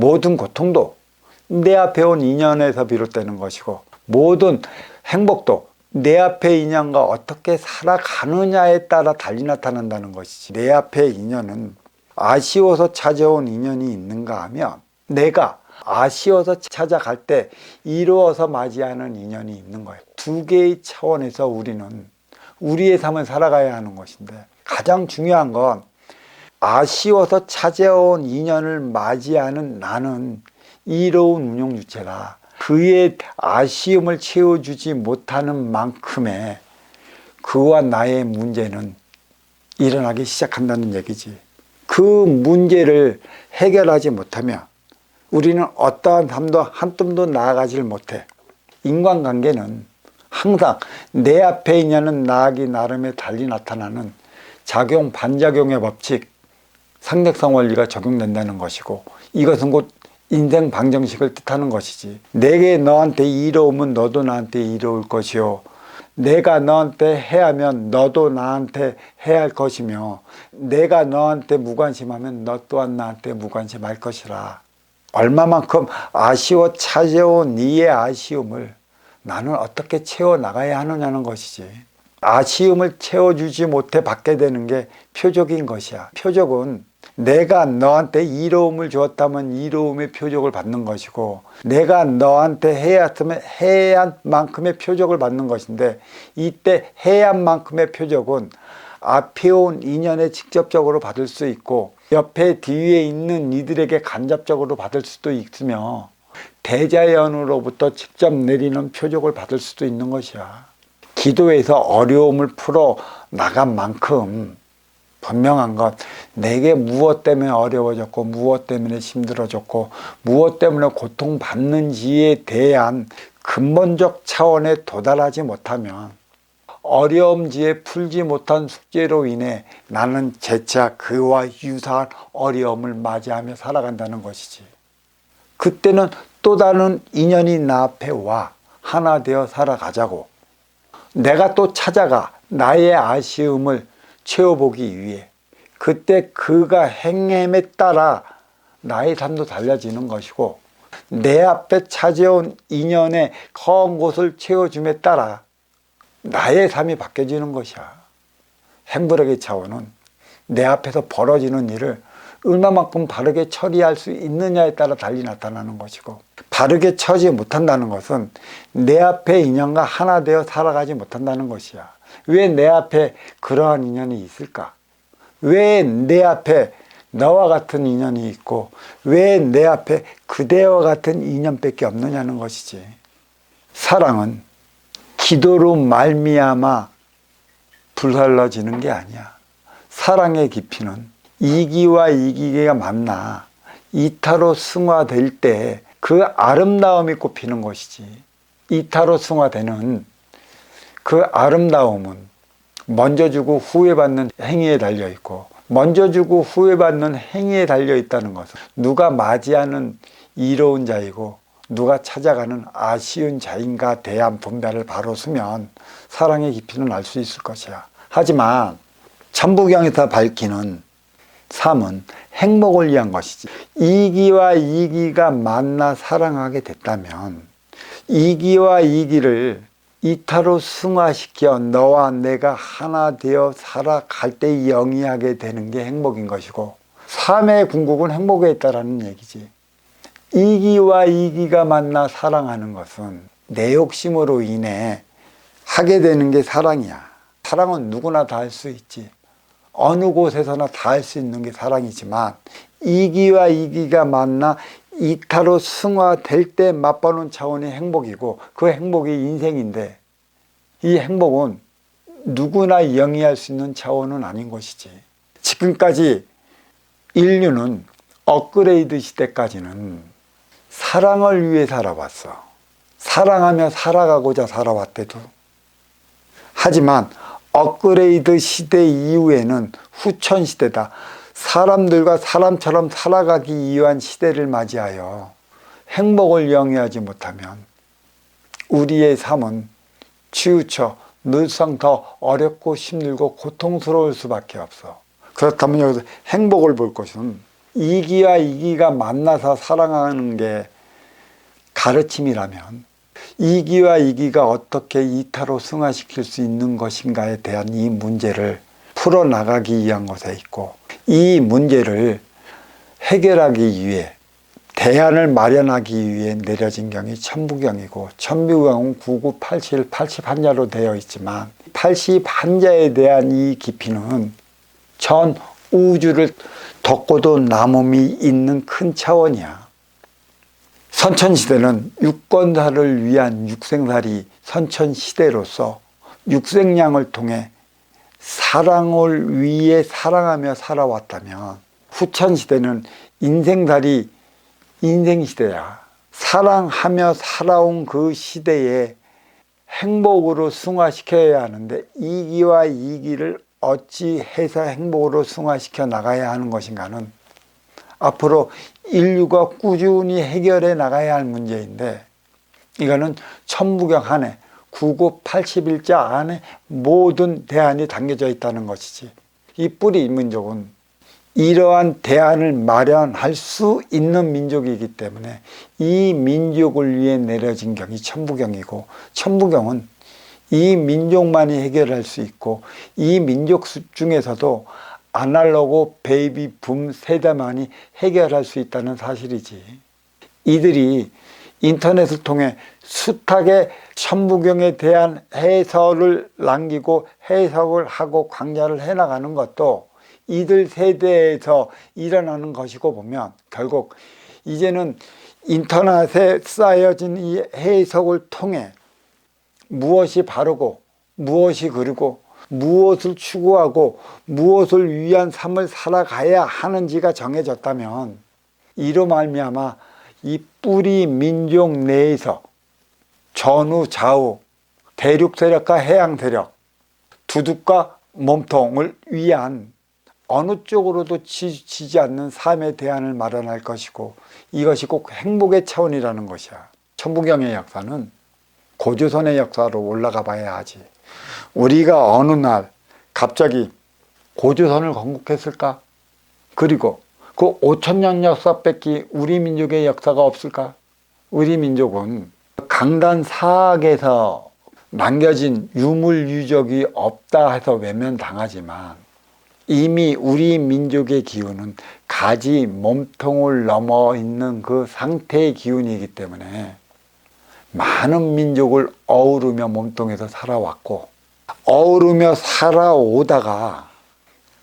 모든 고통도 내 앞에 온 인연에서 비롯되는 것이고, 모든 행복도 내 앞의 인연과 어떻게 살아가느냐에 따라 달리 나타난다는 것이지. 내 앞의 인연은 아쉬워서 찾아온 인연이 있는가 하면, 내가 아쉬워서 찾아갈 때 이루어서 맞이하는 인연이 있는 거예요. 두 개의 차원에서 우리는 우리의 삶을 살아가야 하는 것인데, 가장 중요한 건 아쉬워서 찾아온 인연을 맞이하는 나는 이로운 운용주체라. 그의 아쉬움을 채워주지 못하는 만큼의 그와 나의 문제는 일어나기 시작한다는 얘기지. 그 문제를 해결하지 못하면 우리는 어떠한 삶도 한 뼘도 나아가질 못해. 인간관계는 항상 내 앞에 인연은 나아가기 나름에 달리 나타나는 작용 반작용의 법칙, 상대성 원리가 적용된다는 것이고, 이것은 곧 인생 방정식을 뜻하는 것이지. 내게 너한테 이로우면 너도 나한테 이로울 것이요, 내가 너한테 해하면 너도 나한테 해할 것이며, 내가 너한테 무관심하면 너 또한 나한테 무관심할 것이라. 얼마만큼 아쉬워 찾아온 네의 아쉬움을 나는 어떻게 채워나가야 하느냐는 것이지. 아쉬움을 채워주지 못해 받게 되는 게 표적인 것이야. 표적은 내가 너한테 이로움을 주었다면 이로움의 표적을 받는 것이고, 내가 너한테 해야했으면 해한 만큼의 표적을 받는 것인데, 이때 해한 만큼의 표적은 앞에 온 인연에 직접적으로 받을 수 있고, 옆에 뒤에 있는 이들에게 간접적으로 받을 수도 있으며, 대자연으로부터 직접 내리는 표적을 받을 수도 있는 것이야. 기도에서 어려움을 풀어 나간 만큼 분명한 것, 내게 무엇 때문에 어려워졌고, 무엇 때문에 힘들어졌고, 무엇 때문에 고통받는지에 대한 근본적 차원에 도달하지 못하면 어려움지에 풀지 못한 숙제로 인해 나는 재차 그와 유사한 어려움을 맞이하며 살아간다는 것이지. 그때는 또 다른 인연이 나 앞에 와 하나 되어 살아가자고, 내가 또 찾아가 나의 아쉬움을 채워보기 위해, 그때 그가 행함에 따라 나의 삶도 달라지는 것이고, 내 앞에 찾아온 인연의 허한 곳을 채워줌에 따라 나의 삶이 바뀌어지는 것이야. 행복의 차원은 내 앞에서 벌어지는 일을 얼마만큼 바르게 처리할 수 있느냐에 따라 달리 나타나는 것이고, 바르게 처리하지 못한다는 것은 내 앞의 인연과 하나 되어 살아가지 못한다는 것이야. 왜 내 앞에 그러한 인연이 있을까? 왜 내 앞에 너와 같은 인연이 있고, 왜 내 앞에 그대와 같은 인연밖에 없느냐는 것이지. 사랑은 기도로 말미암아 불살라지는 게 아니야. 사랑의 깊이는 이기와 이기가 만나 이타로 승화될 때 그 아름다움이 꼽히는 것이지. 이타로 승화되는 그 아름다움은 먼저 주고 후회 받는 행위에 달려 있고, 먼저 주고 후회 받는 행위에 달려 있다는 것은 누가 맞이하는 이로운 자이고 누가 찾아가는 아쉬운 자인가 대한 분별을 바로 쓰면 사랑의 깊이는 알 수 있을 것이야. 하지만 천부경에서 밝히는 삶은 행복을 위한 것이지. 이기와 이기가 만나 사랑하게 됐다면 이기와 이기를 이타로 승화시켜 너와 내가 하나 되어 살아갈 때 영위하게 되는 게 행복인 것이고, 삶의 궁극은 행복에 있다라는 얘기지. 이기와 이기가 만나 사랑하는 것은 내 욕심으로 인해 하게 되는 게 사랑이야. 사랑은 누구나 다 할 수 있지. 어느 곳에서나 다 할 수 있는 게 사랑이지만, 이기와 이기가 만나 이타로 승화될 때 맛보는 차원이 행복이고, 그 행복이 인생인데, 이 행복은 누구나 영위할 수 있는 차원은 아닌 것이지. 지금까지 인류는 업그레이드 시대까지는 사랑을 위해 살아왔어. 사랑하며 살아가고자 살아왔대도. 하지만 업그레이드 시대 이후에는 후천 시대다. 사람들과 사람처럼 살아가기 위한 시대를 맞이하여 행복을 영위하지 못하면 우리의 삶은 치우쳐 늘상 더 어렵고 힘들고 고통스러울 수밖에 없어. 그렇다면 여기서 행복을 볼 것은 이기와 이기가 만나서 사랑하는 게 가르침이라면 이기와 이기가 어떻게 이타로 승화시킬 수 있는 것인가에 대한 이 문제를 풀어나가기 위한 것에 있고, 이 문제를 해결하기 위해 대안을 마련하기 위해 내려진 경이 천부경이고, 천부경은 9987, 80한자로 되어 있지만 80한자에 대한 이 깊이는 전 우주를 덮고도 남음이 있는 큰 차원이야. 선천시대는 육건사를 위한 육생살이 선천시대로서 육생량을 통해 사랑을 위해 사랑하며 살아왔다면, 후천시대는 인생살이 인생시대야. 사랑하며 살아온 그 시대에 행복으로 승화시켜야 하는데, 이기와 이기를 어찌 해서 행복으로 승화시켜 나가야 하는 것인가는 앞으로 인류가 꾸준히 해결해 나가야 할 문제인데, 이거는 천부경 안에 9981자 안에 모든 대안이 담겨져 있다는 것이지. 이 뿌리 민족은 이러한 대안을 마련할 수 있는 민족이기 때문에 이 민족을 위해 내려진 경이 천부경이고, 천부경은 이 민족만이 해결할 수 있고, 이 민족 중에서도 아날로그 베이비 붐 세대만이 해결할 수 있다는 사실이지. 이들이 인터넷을 통해 숱하게 천부경에 대한 해설을 남기고 해석을 하고 강좌를 해나가는 것도 이들 세대에서 일어나는 것이고 보면, 결국 이제는 인터넷에 쌓여진 이 해석을 통해 무엇이 바르고 무엇이 그르고 무엇을 추구하고 무엇을 위한 삶을 살아가야 하는지가 정해졌다면, 이로 말미암아 이 뿌리 민족 내에서 전후 좌우 대륙 세력과 해양 세력, 두둑과 몸통을 위한 어느 쪽으로도 지지 않는 삶의 대안을 마련할 것이고, 이것이 꼭 행복의 차원이라는 것이야. 천부경의 역사는 고조선의 역사로 올라가 봐야 하지. 우리가 어느 날 갑자기 고조선을 건국했을까? 그리고 그 5000년 역사 뺏기 우리 민족의 역사가 없을까? 우리 민족은 강단 사학에서 남겨진 유물 유적이 없다 해서 외면당하지만, 이미 우리 민족의 기운은 가지 몸통을 넘어 있는 그 상태의 기운이기 때문에 많은 민족을 어우르며 몸통에서 살아왔고, 어우르며 살아오다가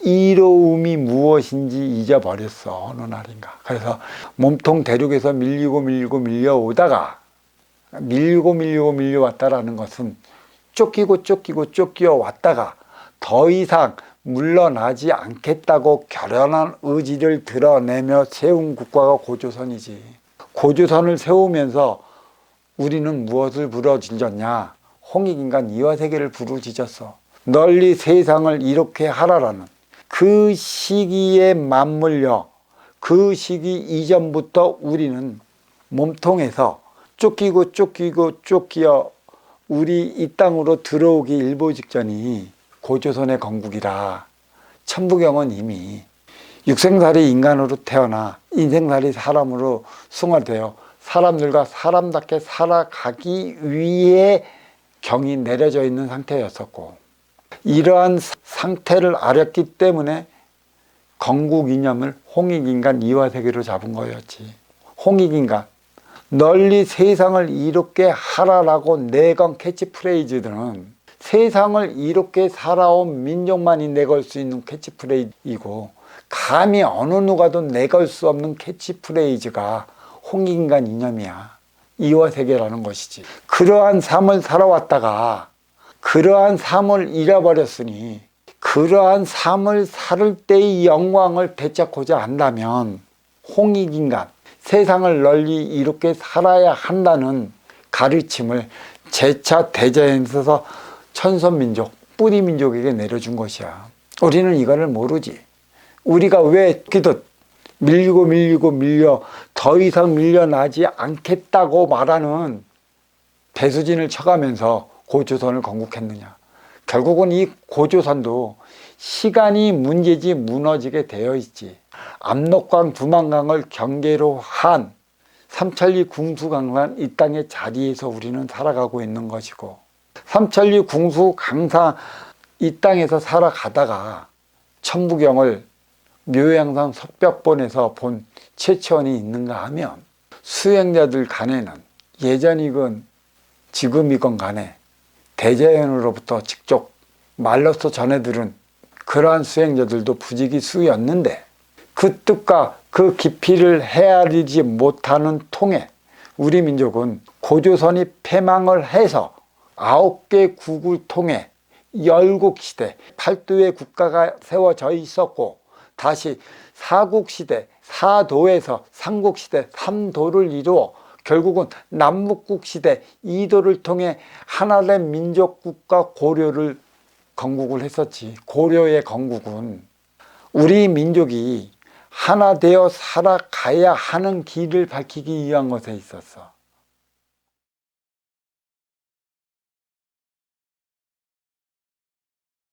이로움이 무엇인지 잊어버렸어, 어느 날인가. 그래서 몸통 대륙에서 밀려오다가 밀려왔다라는 것은 쫓기고 쫓겨 왔다가 더 이상 물러나지 않겠다고 결연한 의지를 드러내며 세운 국가가 고조선이지. 고조선을 세우면서 우리는 무엇을 부르짖었냐? 홍익인간 이화세계를 부르짖었어. 널리 세상을 이렇게 하라라는 그 시기에 맞물려, 그 시기 이전부터 우리는 몸통에서 쫓기어 우리 이 땅으로 들어오기 일보 직전이 고조선의 건국이라. 천부경은 이미 육생살이 인간으로 태어나 인생살이 사람으로 승화되어 사람들과 사람답게 살아가기 위해 경이 내려져 있는 상태였었고, 이러한 상태를 아렸기 때문에 건국 이념을 홍익인간 이화세계로 잡은 거였지. 홍익인간, 널리 세상을 이롭게 하라라고 내건 캐치프레이즈들은 세상을 이롭게 살아온 민족만이 내걸 수 있는 캐치프레이즈이고, 감히 어느 누가도 내걸 수 없는 캐치프레이즈가 홍익인간 이념이야. 이화세계라는 것이지. 그러한 삶을 살아왔다가 그러한 삶을 잃어버렸으니, 그러한 삶을 살 때의 영광을 되찾고자 한다면 홍익인간, 세상을 널리 이롭게 살아야 한다는 가르침을 제차 대자연에서 천선민족, 뿌리민족에게 내려준 것이야. 우리는 이거를 모르지. 우리가 왜 기듯 밀려 더 이상 밀려나지 않겠다고 말하는 배수진을 쳐가면서 고조선을 건국했느냐. 결국은 이 고조선도 시간이 문제지 무너지게 되어 있지. 압록강, 두만강을 경계로 한 삼천리 궁수강산 이 땅의 자리에서 우리는 살아가고 있는 것이고, 삼천리 궁수강산 이 땅에서 살아가다가 천부경을 묘양산 석벽본에서 본 최치원이 있는가 하면, 수행자들 간에는 예전이건 지금이건 간에 대자연으로부터 직접 말로써 전해 들은 그러한 수행자들도 부지기수였는데, 그 뜻과 그 깊이를 헤아리지 못하는 통에 우리 민족은 고조선이 패망을 해서 9개 국을 통해 열국시대, 8도의 국가가 세워져 있었고, 다시 사국시대, 4도에서 삼국시대, 3도를 이루어 결국은 남북국시대 2도를 통해 하나된 민족국가 고려를 건국을 했었지. 고려의 건국은 우리 민족이 하나 되어 살아가야 하는 길을 밝히기 위한 것에 있었어.